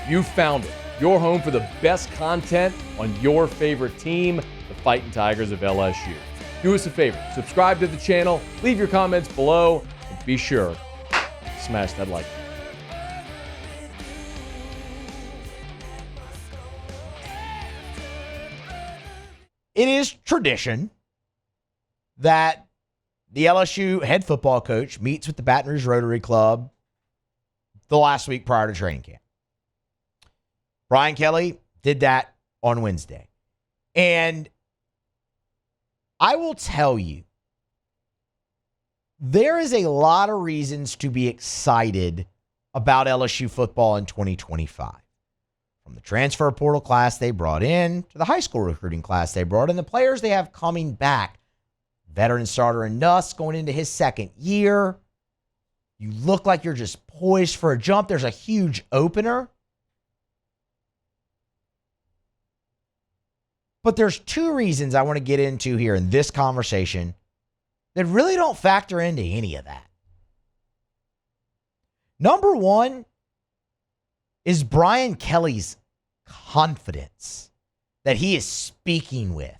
You found it. Your home for the best content on your favorite team, the Fighting Tigers of LSU. Do us a favor, subscribe to the channel, leave your comments below, and be sure to smash that like button. It is tradition that the LSU head football coach meets with the Baton Rouge Rotary Club the last week prior to training camp. Brian Kelly did that on Wednesday. And I will tell you, there is a lot of reasons to be excited about LSU football in 2025. From the transfer portal class they brought in to the high school recruiting class they brought in, the players they have coming back. Veteran starter in Nuss going into his second year. You look like you're just poised for a jump. There's a huge opener. But there's two reasons I want to get into here in this conversation that really don't factor into any of that. Number one is Brian Kelly's confidence that he is speaking with.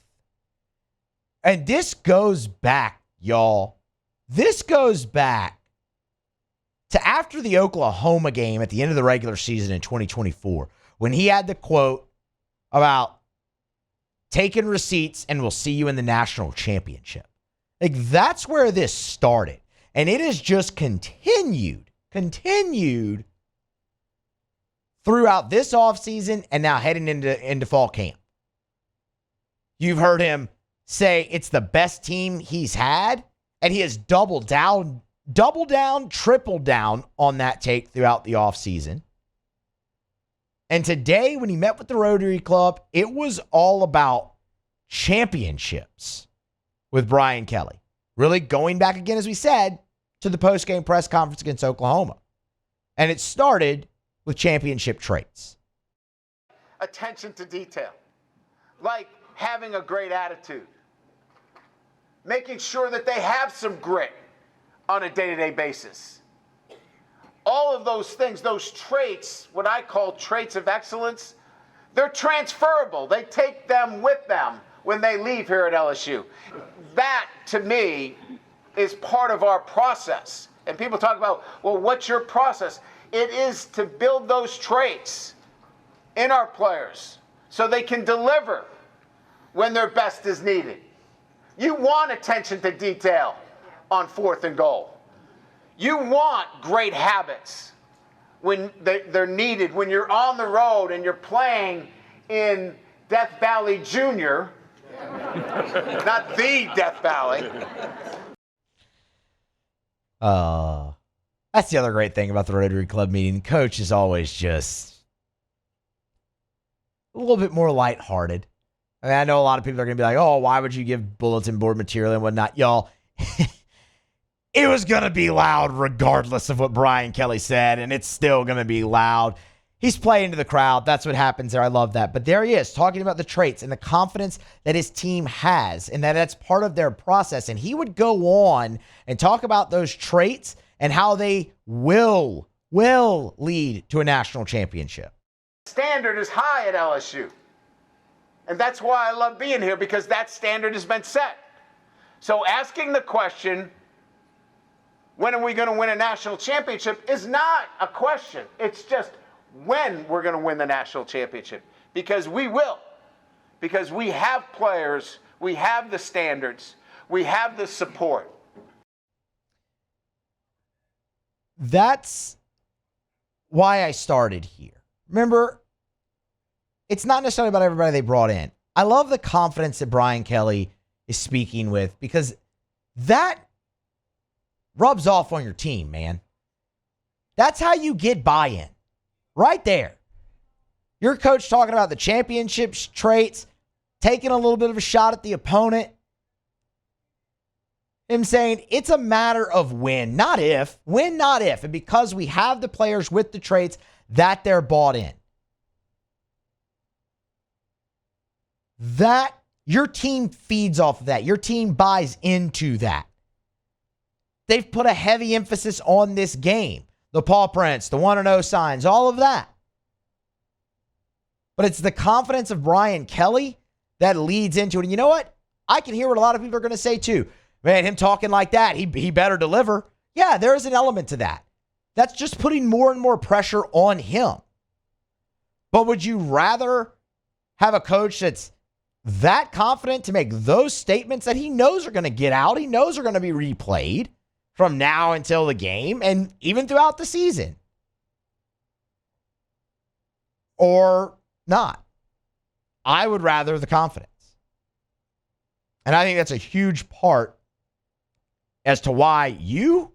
And this goes back, y'all. This goes back to after the Oklahoma game at the end of the regular season in 2024, when he had the quote about taking receipts and we'll see you in the national championship. Like, that's where this started. And it has just continued throughout this offseason and now heading into fall camp. You've heard him say it's the best team he's had, and he has doubled down, tripled down on that take throughout the offseason. And today, when he met with the Rotary Club, it was all about championships with Brian Kelly. Really going back again, as we said, to the post-game press conference against Oklahoma. And it started with championship traits. Attention to detail. Like having a great attitude. Making sure that they have some grit on a day-to-day basis. All of those things, those traits, what I call traits of excellence, they're transferable. They take them with them when they leave here at LSU. That, to me, is part of our process. And people talk about, well, what's your process? It is to build those traits in our players so they can deliver when their best is needed. You want attention to detail on 4th and goal. You want great habits when they're needed, when you're on the road and you're playing in Death Valley Junior, not the Death Valley. That's the other great thing about the Rotary Club meeting. The coach is always just a little bit more lighthearted. I mean, I know a lot of people are going to be like, oh, why would you give bulletin board material and whatnot? Y'all, it was going to be loud regardless of what Brian Kelly said, and it's still going to be loud. He's playing to the crowd. That's what happens there. I love that. But there he is, talking about the traits and the confidence that his team has and that that's part of their process. And he would go on and talk about those traits and how they will lead to a national championship. Standard is high at LSU. And that's why I love being here, because that standard has been set. So asking the question, when are we going to win a national championship, is not a question. It's just when we're going to win the national championship. Because we will. Because we have players, we have the standards, we have the support. That's why I started here. Remember, it's not necessarily about everybody they brought in. I love the confidence that Brian Kelly is speaking with, because that rubs off on your team, man. That's how you get buy-in. Right there. Your coach talking about the championships traits, taking a little bit of a shot at the opponent. Him saying it's a matter of when, not if. When, not if. And because we have the players with the traits, that they're bought in. That your team feeds off of that. Your team buys into that. They've put a heavy emphasis on this game. The paw prints, the 1-0 signs, all of that. But it's the confidence of Brian Kelly that leads into it. And you know what? I can hear what a lot of people are going to say too. Man, him talking like that, he better deliver. Yeah, there is an element to that. That's just putting more and more pressure on him. But would you rather have a coach that's that confident to make those statements that he knows are going to get out, he knows are going to be replayed from now until the game and even throughout the season? Or not? I would rather the confidence. And I think that's a huge part as to why you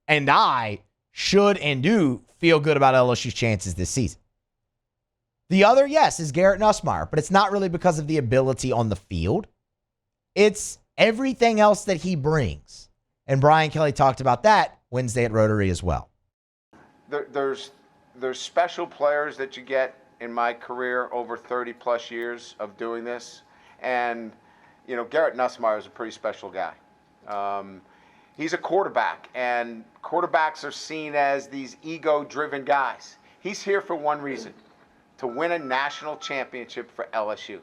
and I should and do feel good about LSU's chances this season. The other, yes, is Garrett Nussmeier, but it's not really because of the ability on the field. It's everything else that he brings. And Brian Kelly talked about that Wednesday at Rotary as well. There's special players that you get in my career over 30 plus years of doing this. And, you know, Garrett Nussmeier is a pretty special guy. He's a quarterback, and quarterbacks are seen as these ego-driven guys. He's here for one reason: to win a national championship for LSU.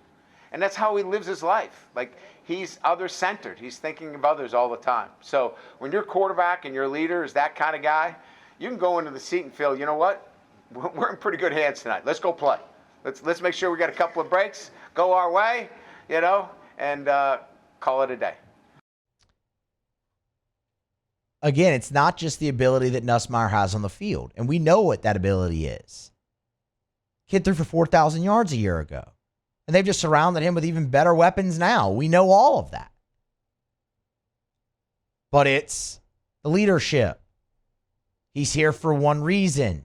And that's how he lives his life. Like, he's other-centered. He's thinking of others all the time. So when your quarterback and your leader is that kind of guy, you can go into the seat and feel, you know what? We're in pretty good hands tonight. Let's go play. Let's make sure we got a couple of breaks, go our way, you know, and call it a day. Again, it's not just the ability that Nussmeier has on the field, and we know what that ability is. Kid threw for 4,000 yards a year ago, and they've just surrounded him with even better weapons now. We know all of that. But it's the leadership. He's here for one reason.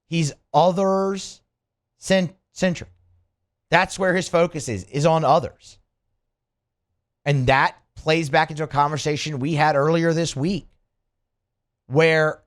He's others-centric. That's where his focus is on others. And that plays back into a conversation we had earlier this week where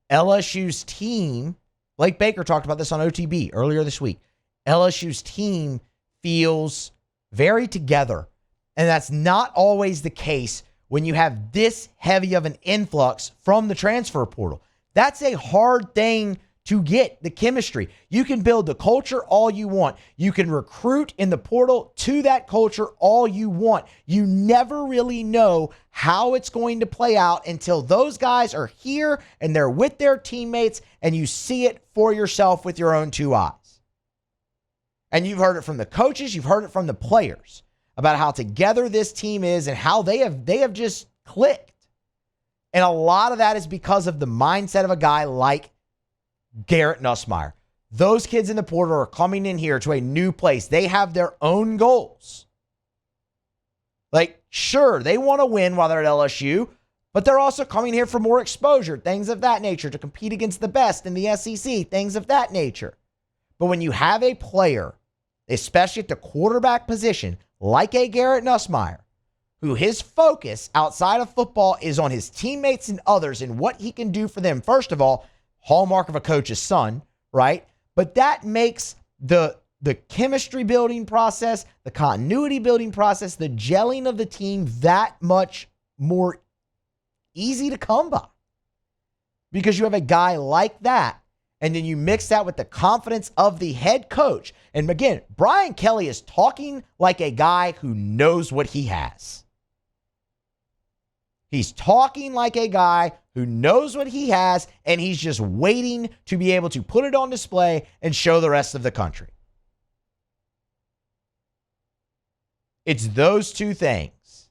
LSU's team, Blake Baker talked about this on OTB earlier this week, LSU's team feels very together. And that's not always the case when you have this heavy of an influx from the transfer portal. That's a hard thing to get, the chemistry. You can build the culture all you want. You can recruit in the portal to that culture all you want. You never really know how it's going to play out until those guys are here and they're with their teammates and you see it for yourself with your own two eyes. And you've heard it from the coaches, you've heard it from the players about how together this team is and how they have just clicked. And a lot of that is because of the mindset of a guy like Garrett Nussmeier. Those kids in the portal are coming in here to a new place. They have their own goals. Like, sure, they want to win while they're at LSU, but they're also coming here for more exposure, things of that nature, to compete against the best in the SEC, things of that nature. But when you have a player, especially at the quarterback position, like a Garrett Nussmeier, who his focus outside of football is on his teammates and others and what he can do for them, first of all, hallmark of a coach's son, right? But that makes the chemistry building process, the continuity building process, the gelling of the team that much more easy to come by. Because you have a guy like that, and then you mix that with the confidence of the head coach. And again, Brian Kelly is talking like a guy who knows what he has. He's talking like a guy who knows what he has, and he's just waiting to be able to put it on display and show the rest of the country. It's those two things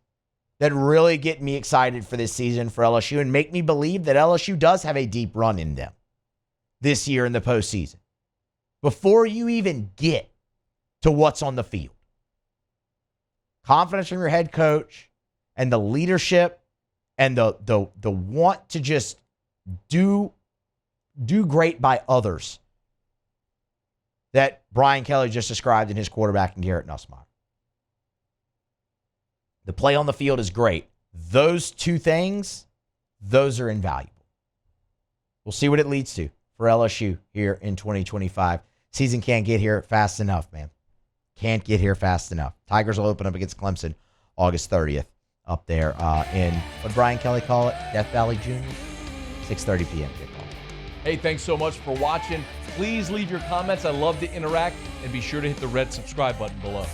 that really get me excited for this season for LSU and make me believe that LSU does have a deep run in them this year in the postseason before you even get to what's on the field. Confidence from your head coach and the leadership and the want to just do great by others that Brian Kelly just described in his quarterback and Garrett Nussmeier. The play on the field is great. Those two things, those are invaluable. We'll see what it leads to for LSU here in 2025. Season can't get here fast enough, man. Can't get here fast enough. Tigers will open up against Clemson August 30th. Up there in, what Brian Kelly call it? Death Valley Junior? 6:30 p.m. kickoff. Hey, thanks so much for watching. Please leave your comments. I love to interact, and be sure to hit the red subscribe button below.